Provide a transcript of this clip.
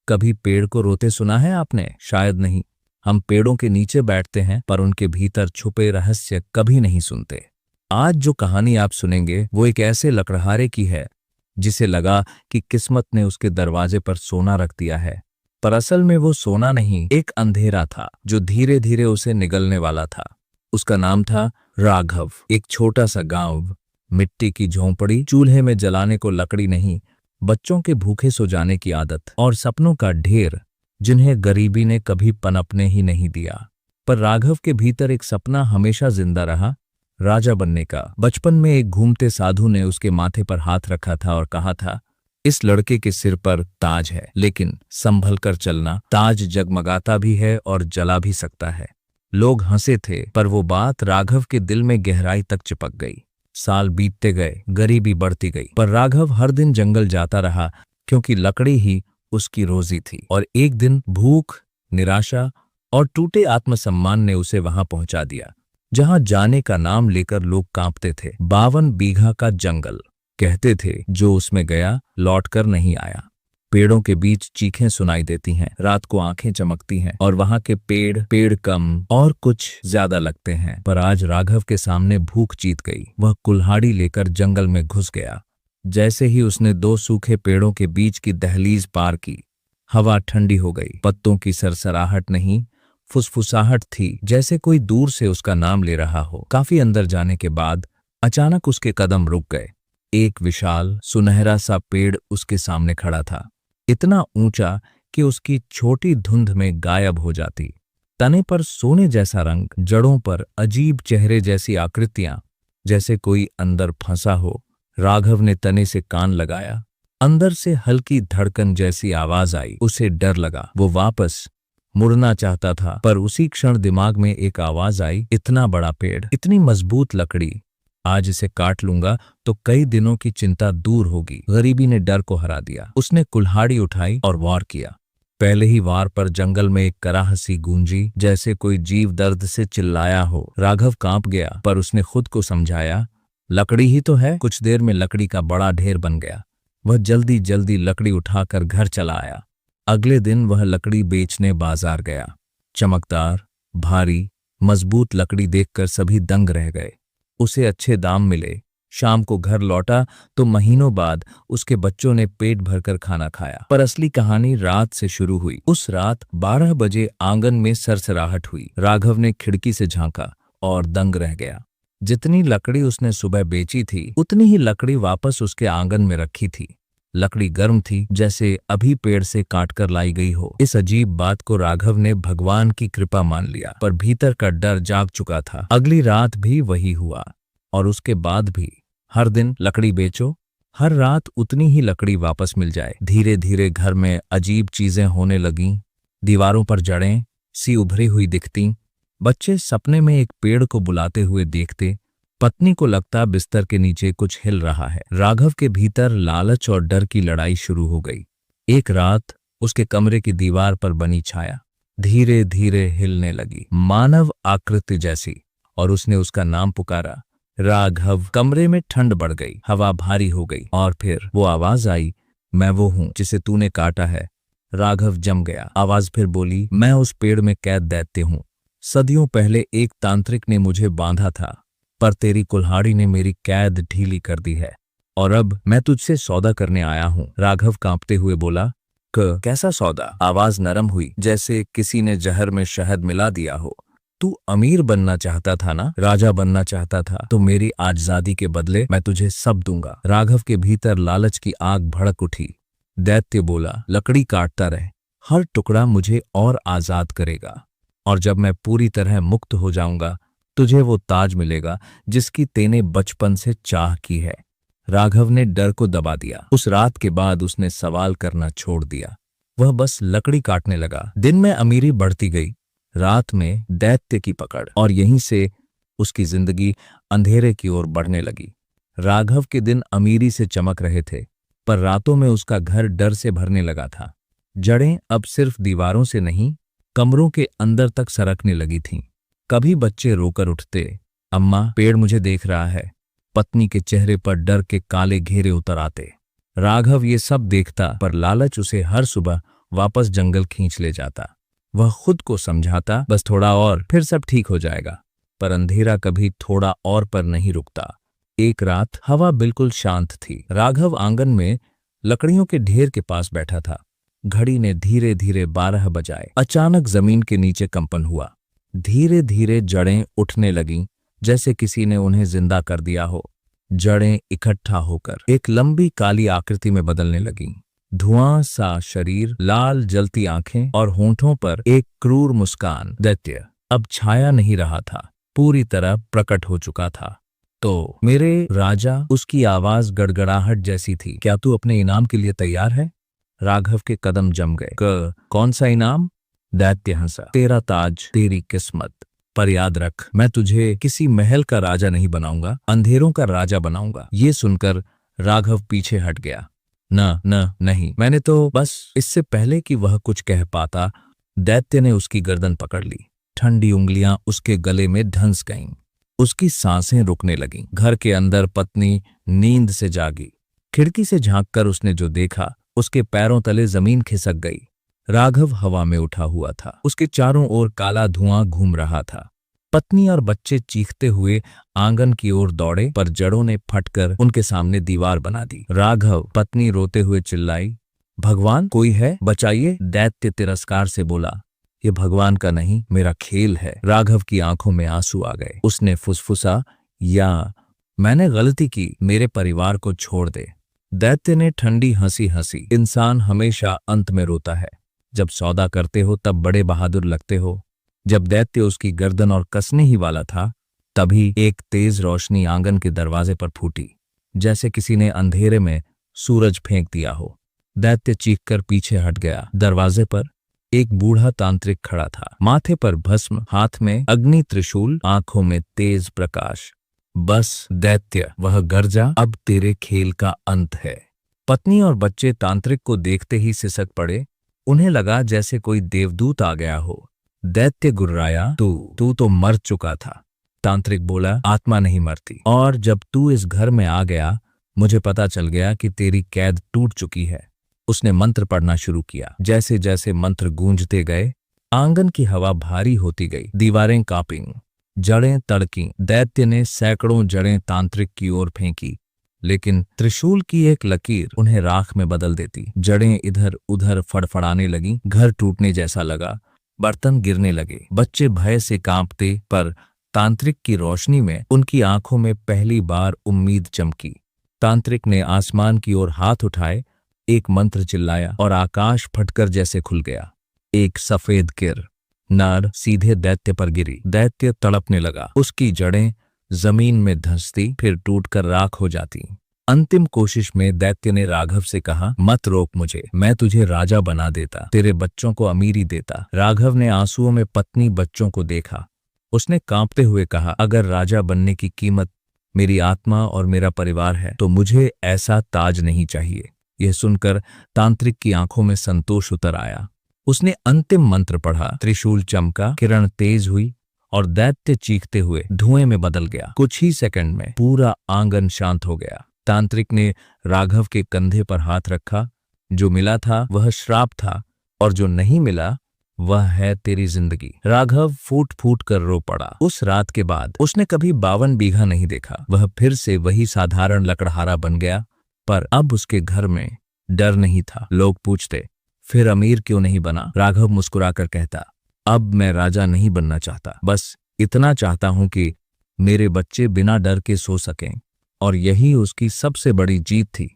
कभी पेड़ को रोते सुना है आपने? शायद नहीं। हम पेड़ों के नीचे बैठते हैं पर उनके भीतर छुपे रहस्य कभी नहीं सुनते। आज जो कहानी आप सुनेंगे वो एक ऐसे लकड़हारे की है जिसे लगा कि किस्मत ने उसके दरवाजे पर सोना रख दिया है, पर असल में वो सोना नहीं, एक अंधेरा था जो धीरे धीरे उसे निगलने वाला था। उसका नाम था राघव। एक छोटा सा गांव, मिट्टी की झोंपड़ी, चूल्हे में जलाने को लकड़ी नहीं, बच्चों के भूखे सो जाने की आदत और सपनों का ढेर जिन्हें गरीबी ने कभी पनपने ही नहीं दिया। पर राघव के भीतर एक सपना हमेशा जिंदा रहा, राजा बनने का। बचपन में एक घूमते साधु ने उसके माथे पर हाथ रखा था और कहा था, इस लड़के के सिर पर ताज है, लेकिन संभल कर चलना, ताज जगमगाता भी है और जला भी सकता है। लोग हंसे थे पर वो बात राघव के दिल में गहराई तक चिपक गई। साल बीतते गए, गरीबी बढ़ती गई, पर राघव हर दिन जंगल जाता रहा क्योंकि लकड़ी ही उसकी रोजी थी। और एक दिन भूख, निराशा और टूटे आत्मसम्मान ने उसे वहां पहुंचा दिया जहां जाने का नाम लेकर लोग कांपते थे। 52 बीघा का जंगल, कहते थे जो उसमें गया लौटकर नहीं आया। पेड़ों के बीच चीखें सुनाई देती हैं, रात को आंखें चमकती हैं और वहां के पेड़ कम और कुछ ज्यादा लगते हैं। पर आज राघव के सामने भूख जीत गई। वह कुल्हाड़ी लेकर जंगल में घुस गया। जैसे ही उसने 2 सूखे पेड़ों के बीच की दहलीज पार की, हवा ठंडी हो गई। पत्तों की सरसराहट नहीं, फुसफुसाहट थी, जैसे कोई दूर से उसका नाम ले रहा हो। काफी अंदर जाने के बाद अचानक उसके कदम रुक गए। एक विशाल सुनहरा सा पेड़ उसके सामने खड़ा था, इतना ऊंचा कि उसकी छोटी धुंध में गायब हो जाती। तने पर सोने जैसा रंग, जड़ों पर अजीब चेहरे जैसी आकृतियां, जैसे कोई अंदर फंसा हो। राघव ने तने से कान लगाया, अंदर से हल्की धड़कन जैसी आवाज आई। उसे डर लगा, वो वापस मुड़ना चाहता था, पर उसी क्षण दिमाग में एक आवाज आई, इतना बड़ा पेड़, इतनी मजबूत लकड़ी, आज इसे काट लूंगा तो कई दिनों की चिंता दूर होगी। गरीबी ने डर को हरा दिया। उसने कुल्हाड़ी उठाई और वार किया। पहले ही वार पर जंगल में एक कराह सी गूंजी, जैसे कोई जीव दर्द से चिल्लाया हो। राघव कांप गया, पर उसने खुद को समझाया, लकड़ी ही तो है। कुछ देर में लकड़ी का बड़ा ढेर बन गया। वह जल्दी जल्दी लकड़ी उठाकर घर चला आया। अगले दिन वह लकड़ी बेचने बाजार गया। चमकदार, भारी, मजबूत लकड़ी देखकर सभी दंग रह गए। उसे अच्छे दाम मिले। शाम को घर लौटा तो महीनों बाद उसके बच्चों ने पेट भरकर खाना खाया। पर असली कहानी रात से शुरू हुई। उस रात 12 बजे आंगन में सरसराहट हुई। राघव ने खिड़की से झांका और दंग रह गया। जितनी लकड़ी उसने सुबह बेची थी, उतनी ही लकड़ी वापस उसके आंगन में रखी थी। लकड़ी गर्म थी, जैसे अभी पेड़ से काटकर लाई गई हो। इस अजीब बात को राघव ने भगवान की कृपा मान लिया, पर भीतर का डर जाग चुका था। अगली रात भी वही हुआ और उसके बाद भी। हर दिन लकड़ी बेचो, हर रात उतनी ही लकड़ी वापस मिल जाए। धीरे धीरे घर में अजीब चीजें होने लगीं। दीवारों पर जड़ें सी उभरी हुई दिखती। बच्चे सपने में एक पेड़ को बुलाते हुए देखते। पत्नी को लगता बिस्तर के नीचे कुछ हिल रहा है। राघव के भीतर लालच और डर की लड़ाई शुरू हो गई। एक रात उसके कमरे की दीवार पर बनी छाया धीरे धीरे हिलने लगी, मानव आकृति जैसी, और उसने उसका नाम पुकारा, राघव। कमरे में ठंड बढ़ गई, हवा भारी हो गई और फिर वो आवाज आई, मैं वो हूं जिसे तूने काटा है। राघव जम गया। आवाज फिर बोली, मैं उस पेड़ में कैद दैत्य हूं। सदियों पहले एक तांत्रिक ने मुझे बांधा था, पर तेरी कुल्हाड़ी ने मेरी कैद ढीली कर दी है और अब मैं तुझसे सौदा करने आया हूं। राघव कांपते हुए बोला, कैसा सौदा? आवाज नरम हुई, जैसे किसी ने जहर में शहद मिला दिया हो। तू अमीर बनना चाहता था ना, राजा बनना चाहता था, तो मेरी आजादी के बदले मैं तुझे सब दूंगा। राघव के भीतर लालच की आग भड़क उठी। दैत्य बोला, लकड़ी काटता रहे, हर टुकड़ा मुझे और आजाद करेगा, और जब मैं पूरी तरह मुक्त हो जाऊंगा तुझे वो ताज मिलेगा जिसकी तेने बचपन से चाह की है। राघव ने डर को दबा दिया। उस रात के बाद उसने सवाल करना छोड़ दिया। वह बस लकड़ी काटने लगा। दिन में अमीरी बढ़ती गई, रात में दैत्य की पकड़, और यहीं से उसकी जिंदगी अंधेरे की ओर बढ़ने लगी। राघव के दिन अमीरी से चमक रहे थे, पर रातों में उसका घर डर से भरने लगा था। जड़ें अब सिर्फ दीवारों से नहीं, कमरों के अंदर तक सरकने लगी थीं। कभी बच्चे रोकर उठते, अम्मा पेड़ मुझे देख रहा है। पत्नी के चेहरे पर डर के काले घेरे उतर आते। राघव ये सब देखता, पर लालच उसे हर सुबह वापस जंगल खींच ले जाता। वह खुद को समझाता, बस थोड़ा और फिर सब ठीक हो जाएगा। पर अंधेरा कभी थोड़ा और पर नहीं रुकता। एक रात हवा बिल्कुल शांत थी। राघव आंगन में लकड़ियों के ढेर के पास बैठा था। घड़ी ने धीरे धीरे 12 बजाए। अचानक जमीन के नीचे कंपन हुआ। धीरे धीरे जड़ें उठने लगीं, जैसे किसी ने उन्हें जिंदा कर दिया हो। जड़ें इकट्ठा होकर एक लंबी काली आकृति में बदलने लगीं। धुआं सा शरीर, लाल जलती आंखें और होंठों पर एक क्रूर मुस्कान। दैत्य अब छाया नहीं रहा था, पूरी तरह प्रकट हो चुका था। तो मेरे राजा, उसकी आवाज गड़गड़ाहट जैसी थी, क्या तू अपने इनाम के लिए तैयार है? राघव के कदम जम गए। कौन सा इनाम? दैत्य हंसा। तेरा ताज, तेरी किस्मत। पर याद रख, मैं तुझे किसी महल का राजा नहीं बनाऊंगा, अंधेरों का राजा बनाऊंगा। ये सुनकर राघव पीछे हट गया। नहीं, मैंने तो बस। इससे पहले कि वह कुछ कह पाता, दैत्य ने उसकी गर्दन पकड़ ली। ठंडी उंगलियां उसके गले में धंस गईं। उसकी सांसें रुकने लगीं। घर के अंदर पत्नी नींद से जागी। खिड़की से झांककर उसने जो देखा, उसके पैरों तले जमीन खिसक गई। राघव हवा में उठा हुआ था। उसके चारों ओर काला धुआं घूम रहा था। पत्नी और बच्चे चीखते हुए आंगन की ओर दौड़े, पर जड़ों ने फटकर उनके सामने दीवार बना दी। राघव, पत्नी रोते हुए चिल्लाई, भगवान कोई है, बचाइए। दैत्य तिरस्कार से बोला, ये भगवान का नहीं, मेरा खेल है। राघव की आंखों में आंसू आ गए। उसने फुसफुसा, या मैंने गलती की, मेरे परिवार को छोड़ दे। दैत्य ने ठंडी हंसी हंसी, इंसान हमेशा अंत में रोता है। जब सौदा करते हो तब बड़े बहादुर लगते हो। जब दैत्य उसकी गर्दन और कसने ही वाला था, तभी एक तेज रोशनी आंगन के दरवाजे पर फूटी, जैसे किसी ने अंधेरे में सूरज फेंक दिया हो। दैत्य चीखकर पीछे हट गया। दरवाजे पर एक बूढ़ा तांत्रिक खड़ा था, माथे पर भस्म, हाथ में अग्नि त्रिशूल, आंखों में तेज प्रकाश। बस दैत्य, वह गर्जा, अब तेरे खेल का अंत है। पत्नी और बच्चे तांत्रिक को देखते ही सिसक पड़े। उन्हें लगा जैसे कोई देवदूत आ गया हो। दैत्य गुर्राया, तू तो मर चुका था। तांत्रिक बोला, आत्मा नहीं मरती, और जब तू इस घर में आ गया, मुझे पता चल गया कि तेरी कैद टूट चुकी है। उसने मंत्र पढ़ना शुरू किया। जैसे जैसे मंत्र गूंजते गए, आंगन की हवा भारी होती गई, दीवारें कांपीं, जड़ें तड़कीं। दैत्य ने सैकड़ों जड़ें तांत्रिक की ओर फेंकी, लेकिन त्रिशूल की एक लकीर उन्हें राख में बदल देती। जड़ें इधर उधर फड़फड़ाने लगीं। घर टूटने जैसा लगा, बर्तन गिरने लगे। बच्चे भय से कांपते, पर तांत्रिक की रोशनी में उनकी आंखों में पहली बार उम्मीद चमकी। तांत्रिक ने आसमान की ओर हाथ उठाए, एक मंत्र चिल्लाया और आकाश फटकर जैसे खुल गया। एक सफेद किर नार सीधे दैत्य पर गिरी। दैत्य तड़पने लगा। उसकी जड़ें जमीन में धंसती, फिर टूटकर राख हो जाती। अंतिम कोशिश में दैत्य ने राघव से कहा, मत रोक मुझे, मैं तुझे राजा बना देता, तेरे बच्चों को अमीरी देता। राघव ने आंसुओं में पत्नी बच्चों को देखा। उसने कांपते हुए कहा, अगर राजा बनने की कीमत मेरी आत्मा और मेरा परिवार है, तो मुझे ऐसा ताज नहीं चाहिए। यह सुनकर तांत्रिक की आंखों में संतोष उतर आया। उसने अंतिम मंत्र पढ़ा, त्रिशूल चमका, किरण तेज हुई और दैत्य चीखते हुए धुएं में बदल गया। कुछ ही सेकंड में पूरा आंगन शांत हो गया। तांत्रिक ने राघव के कंधे पर हाथ रखा। जो मिला था वह श्राप था, और जो नहीं मिला वह है तेरी जिंदगी। राघव फूट फूट कर रो पड़ा। उस रात के बाद उसने कभी 52 बीघा नहीं देखा। वह फिर से वही साधारण लकड़हारा बन गया, पर अब उसके घर में डर नहीं था। लोग पूछते, फिर अमीर क्यों नहीं बना? राघव मुस्कुराकर कहता, अब मैं राजा नहीं बनना चाहता, बस इतना चाहता हूं कि मेरे बच्चे बिना डर के सो सकें। और यही उसकी सबसे बड़ी जीत थी।